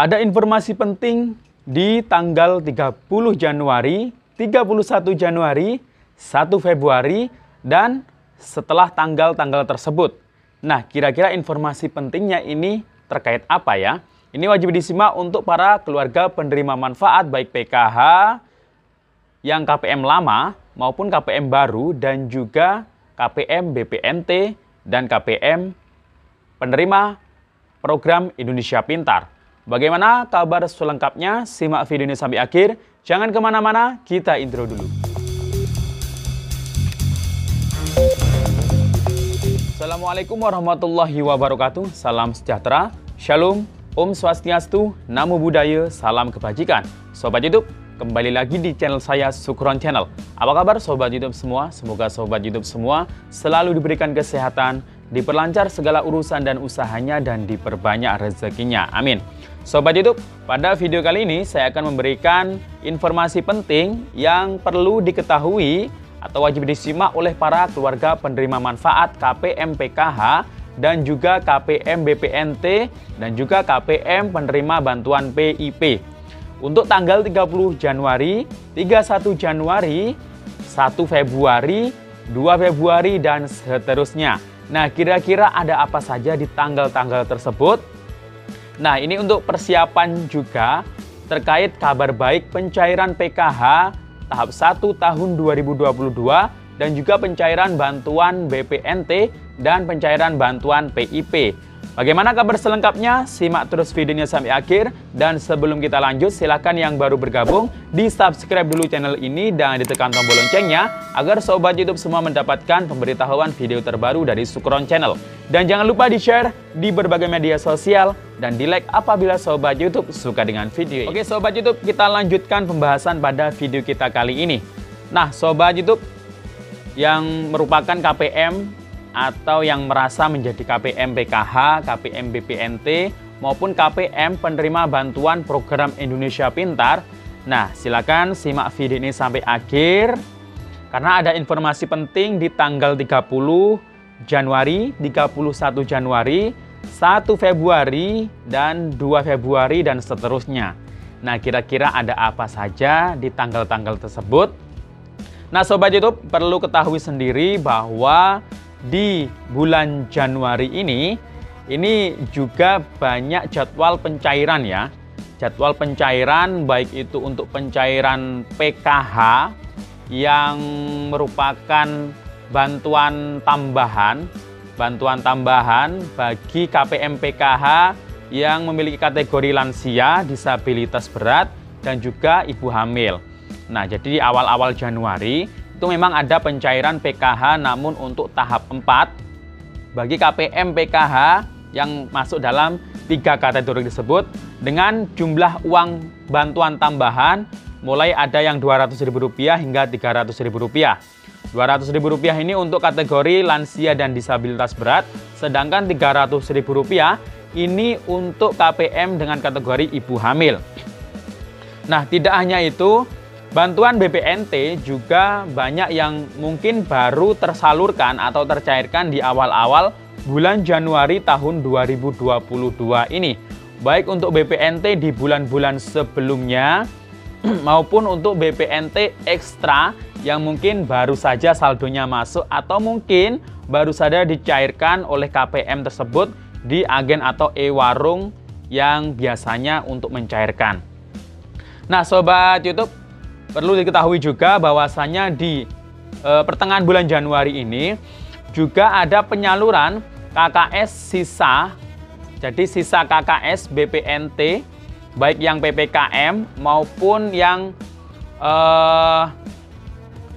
Ada informasi penting di tanggal 30 Januari, 31 Januari, 1 Februari, dan setelah tanggal-tanggal tersebut. Nah, kira-kira informasi pentingnya ini terkait apa ya? Ini wajib disimak untuk para keluarga penerima manfaat baik PKH yang KPM lama maupun KPM baru dan juga KPM BPNT dan KPM penerima program Indonesia Pintar. Bagaimana kabar selengkapnya? Simak video ini sampai akhir. Jangan kemana-mana, kita intro dulu. Assalamualaikum warahmatullahi wabarakatuh. Salam sejahtera, Shalom, Om Swastiastu, Namo Buddhaya, salam kebajikan. Sobat YouTube, kembali lagi di channel saya, Sukron Channel. Apa kabar Sobat YouTube semua? Semoga Sobat YouTube semua selalu diberikan kesehatan, diperlancar segala urusan dan usahanya, dan diperbanyak rezekinya. Amin. Sobat YouTube, pada video kali ini saya akan memberikan informasi penting yang perlu diketahui atau wajib disimak oleh para keluarga penerima manfaat KPM PKH dan juga KPM BPNT dan juga KPM penerima bantuan PIP. Untuk tanggal 30 Januari, 31 Januari, 1 Februari, 2 Februari, dan seterusnya. Nah, kira-kira ada apa saja di tanggal-tanggal tersebut? Nah, ini untuk persiapan juga terkait kabar baik pencairan PKH tahap 1 tahun 2022 dan juga pencairan bantuan BPNT dan pencairan bantuan PIP. Bagaimana kabar selengkapnya? Simak terus videonya sampai akhir. Dan sebelum kita lanjut, silakan yang baru bergabung di subscribe dulu channel ini dan ditekan tombol loncengnya agar Sobat YouTube semua mendapatkan pemberitahuan video terbaru dari Sukron Channel. Dan jangan lupa di-share di berbagai media sosial dan di-like apabila Sobat YouTube suka dengan video ini. Oke Sobat YouTube, kita lanjutkan pembahasan pada video kita kali ini. Nah Sobat YouTube yang merupakan KPM atau yang merasa menjadi KPM PKH, KPM BPNT, maupun KPM penerima bantuan program Indonesia Pintar. Nah, silakan simak video ini sampai akhir, karena ada informasi penting di tanggal 30 Januari, 31 Januari, 1 Februari, dan 2 Februari, dan seterusnya. Nah, kira-kira ada apa saja di tanggal-tanggal tersebut? Nah, Sobat YouTube perlu ketahui sendiri bahwa di bulan Januari ini juga banyak jadwal pencairan ya. Jadwal pencairan baik itu untuk pencairan PKH yang merupakan bantuan tambahan bagi KPM PKH yang memiliki kategori lansia, disabilitas berat, dan juga ibu hamil. Nah, jadi di awal-awal Januari itu memang ada pencairan PKH, namun untuk tahap 4 bagi KPM PKH yang masuk dalam 3 kategori tersebut dengan jumlah uang bantuan tambahan mulai ada yang Rp200.000 hingga Rp300.000. Rp200.000 ini untuk kategori lansia dan disabilitas berat, sedangkan Rp300.000 ini untuk KPM dengan kategori ibu hamil. Nah, tidak hanya itu, bantuan BPNT juga banyak yang mungkin baru tersalurkan atau tercairkan di awal-awal bulan Januari tahun 2022 ini. Baik untuk BPNT di bulan-bulan sebelumnya maupun untuk BPNT ekstra yang mungkin baru saja saldonya masuk atau mungkin baru saja dicairkan oleh KPM tersebut di agen atau e-warung yang biasanya untuk mencairkan. Nah, Sobat YouTube, perlu diketahui juga bahwasannya di pertengahan bulan Januari ini juga ada penyaluran KKS sisa. Jadi sisa KKS BPNT baik yang PPKM maupun yang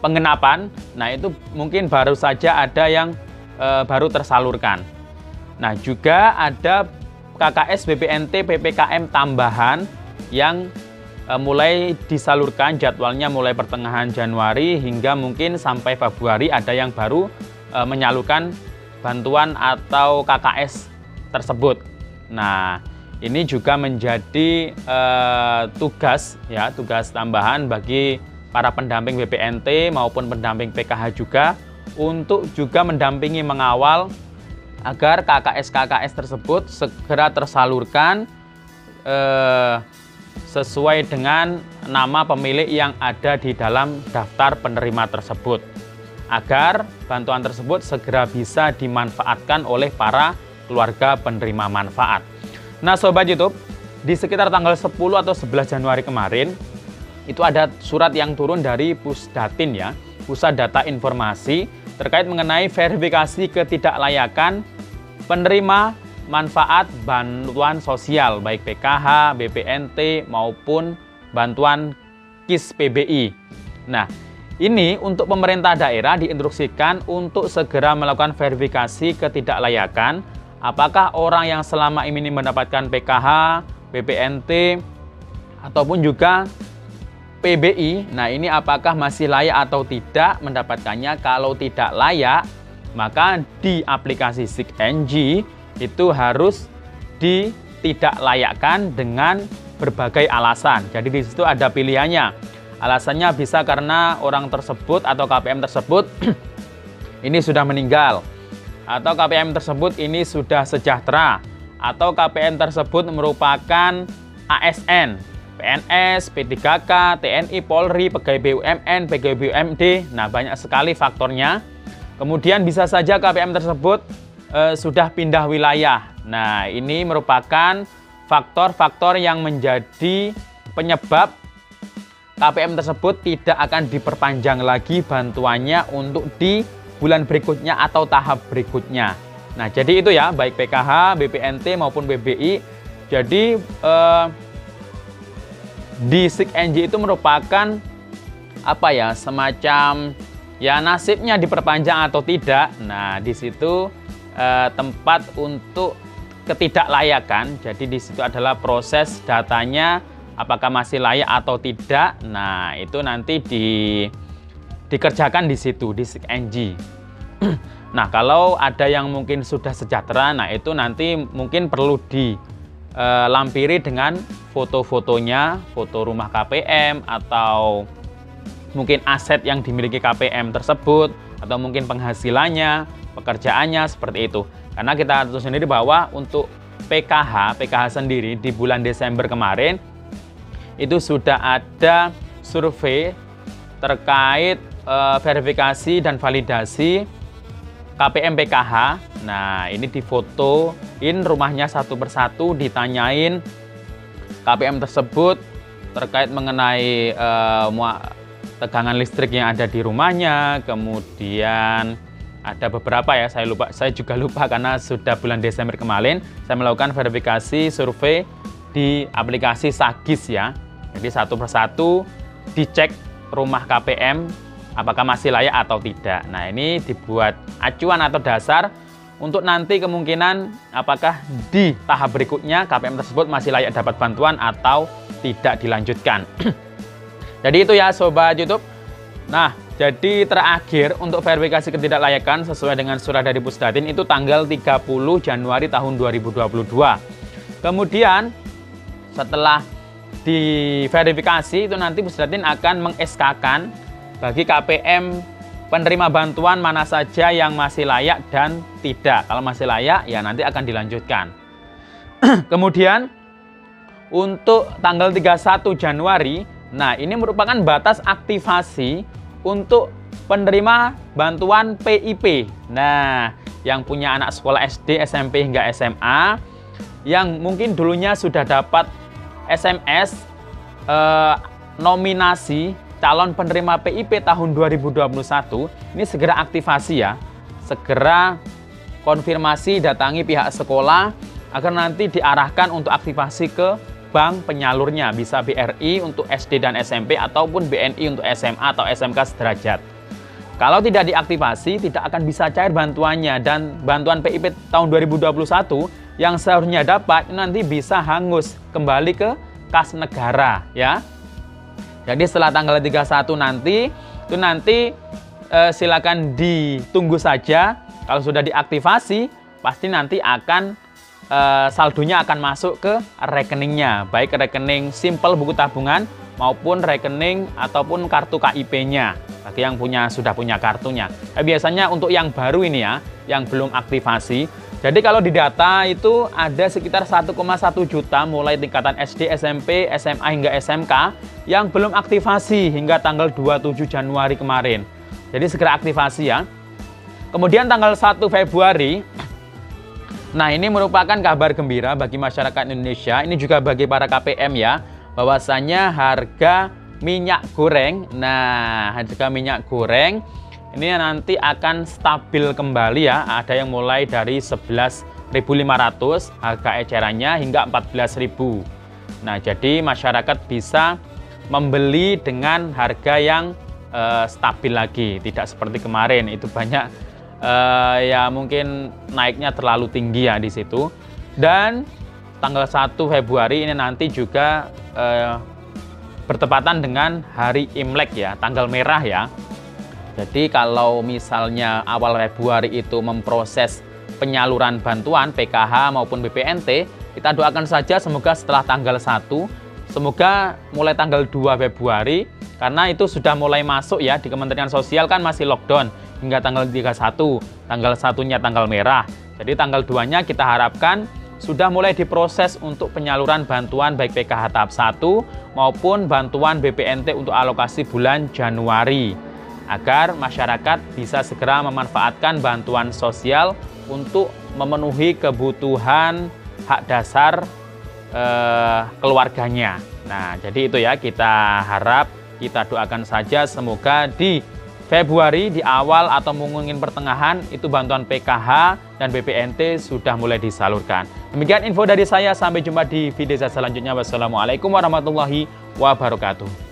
penggenapan. Nah, itu mungkin baru saja ada yang baru tersalurkan. Nah, juga ada KKS BPNT PPKM tambahan yang mulai disalurkan, jadwalnya mulai pertengahan Januari hingga mungkin sampai Februari ada yang baru menyalurkan bantuan atau KKS tersebut. Nah, ini juga menjadi tugas tambahan bagi para pendamping BPNT maupun pendamping PKH juga untuk juga mendampingi mengawal agar KKS-KKS tersebut segera tersalurkan sesuai dengan nama pemilik yang ada di dalam daftar penerima tersebut, agar bantuan tersebut segera bisa dimanfaatkan oleh para keluarga penerima manfaat. Nah Sobat YouTube, di sekitar tanggal 10 atau 11 Januari kemarin, itu ada surat yang turun dari Pusdatin ya, Pusat Data Informasi, terkait mengenai verifikasi ketidaklayakan penerima manfaat bantuan sosial, baik PKH, BPNT, maupun bantuan KIS PBI. Nah, ini untuk pemerintah daerah diinstruksikan untuk segera melakukan verifikasi ketidaklayakan apakah orang yang selama ini mendapatkan PKH, BPNT, ataupun juga PBI, nah ini apakah masih layak atau tidak mendapatkannya. Kalau tidak layak, maka di aplikasi SIG-NG itu harus ditidaklayakkan dengan berbagai alasan. Jadi di situ ada pilihannya. Alasannya bisa karena orang tersebut atau KPM tersebut ini sudah meninggal, atau KPM tersebut ini sudah sejahtera, atau KPM tersebut merupakan ASN, PNS, P3K, TNI, Polri, pegawai BUMN, pegawai BUMD. Nah, banyak sekali faktornya. Kemudian bisa saja KPM tersebut sudah pindah wilayah. Nah, ini merupakan faktor-faktor yang menjadi penyebab KPM tersebut tidak akan diperpanjang lagi bantuannya untuk di bulan berikutnya atau tahap berikutnya. Nah, jadi itu ya, baik PKH, BPNT maupun PBI. Jadi di SIG-NG itu merupakan apa ya, semacam ya nasibnya diperpanjang atau tidak. Nah, di situ tempat untuk ketidaklayakan. Jadi di situ adalah proses datanya apakah masih layak atau tidak. Nah, itu nanti dikerjakan di situ di SIG-NG. Nah, kalau ada yang mungkin sudah sejahtera, nah itu nanti mungkin perlu dilampiri dengan foto-fotonya, foto rumah KPM, atau mungkin aset yang dimiliki KPM tersebut, atau mungkin penghasilannya, pekerjaannya, seperti itu. Karena kita tahu sendiri bahwa untuk PKH sendiri di bulan Desember kemarin, itu sudah ada survei terkait verifikasi dan validasi KPM PKH. Nah, ini difotoin rumahnya satu persatu, ditanyain KPM tersebut terkait mengenai tegangan listrik yang ada di rumahnya. Kemudian ada beberapa ya, saya juga lupa karena sudah bulan Desember kemarin saya melakukan verifikasi survei di aplikasi Sagis ya. Jadi satu persatu dicek rumah KPM apakah masih layak atau tidak. Nah, ini dibuat acuan atau dasar untuk nanti kemungkinan apakah di tahap berikutnya KPM tersebut masih layak dapat bantuan atau tidak dilanjutkan. Jadi itu ya Sobat YouTube. Nah, jadi terakhir untuk verifikasi ketidaklayakan sesuai dengan surat dari Pusdatin itu tanggal 30 Januari tahun 2022. Kemudian setelah diverifikasi itu nanti Pusdatin akan meng-SK-kan bagi KPM penerima bantuan mana saja yang masih layak dan tidak. Kalau masih layak ya nanti akan dilanjutkan. Kemudian untuk tanggal 31 Januari, nah ini merupakan batas aktivasi untuk penerima bantuan PIP. Nah, yang punya anak sekolah SD, SMP hingga SMA, yang mungkin dulunya sudah dapat SMS nominasi calon penerima PIP tahun 2021, ini segera aktivasi ya. Segera konfirmasi, datangi pihak sekolah agar nanti diarahkan untuk aktivasi ke bank penyalurnya, bisa BRI untuk SD dan SMP ataupun BNI untuk SMA atau SMK sederajat. Kalau tidak diaktifasi, tidak akan bisa cair bantuannya, dan bantuan PIP tahun 2021 yang seharusnya dapat nanti bisa hangus kembali ke kas negara ya. Jadi setelah tanggal 31 nanti silakan ditunggu saja. Kalau sudah diaktifasi, pasti nanti akan saldonya akan masuk ke rekeningnya, baik rekening simpel buku tabungan maupun rekening ataupun kartu KIP-nya bagi yang sudah punya kartunya. Biasanya untuk yang baru ini ya, yang belum aktivasi, Jadi kalau di data itu ada sekitar 1,1 juta mulai tingkatan SD, SMP, SMA hingga SMK yang belum aktivasi hingga tanggal 27 Januari kemarin. Jadi segera aktivasi ya. Kemudian tanggal 1 Februari, nah ini merupakan kabar gembira bagi masyarakat Indonesia, ini juga bagi para KPM ya, bahwasanya harga minyak goreng, harga minyak goreng ini nanti akan stabil kembali ya, ada yang mulai dari 11.500 harga ecerannya hingga 14.000. Nah, jadi masyarakat bisa membeli dengan harga yang stabil lagi, tidak seperti kemarin itu banyak ya mungkin naiknya terlalu tinggi ya di situ. Dan tanggal 1 Februari ini nanti juga bertepatan dengan hari Imlek ya, tanggal merah ya. Jadi kalau misalnya awal Februari itu memproses penyaluran bantuan PKH maupun BPNT, kita doakan saja semoga setelah tanggal 1, semoga mulai tanggal 2 Februari, karena itu sudah mulai masuk ya, di Kementerian Sosial kan masih lockdown hingga tanggal 31, tanggal 1-nya tanggal merah. Jadi tanggal 2-nya kita harapkan sudah mulai diproses untuk penyaluran bantuan baik PKH tahap 1 maupun bantuan BPNT untuk alokasi bulan Januari, agar masyarakat bisa segera memanfaatkan bantuan sosial untuk memenuhi kebutuhan hak dasar keluarganya. Nah, jadi itu ya, kita harap, kita doakan saja semoga di Februari, di awal atau mungkin pertengahan, itu bantuan PKH dan BPNT sudah mulai disalurkan. Demikian info dari saya, sampai jumpa di video saya selanjutnya. Wassalamualaikum warahmatullahi wabarakatuh.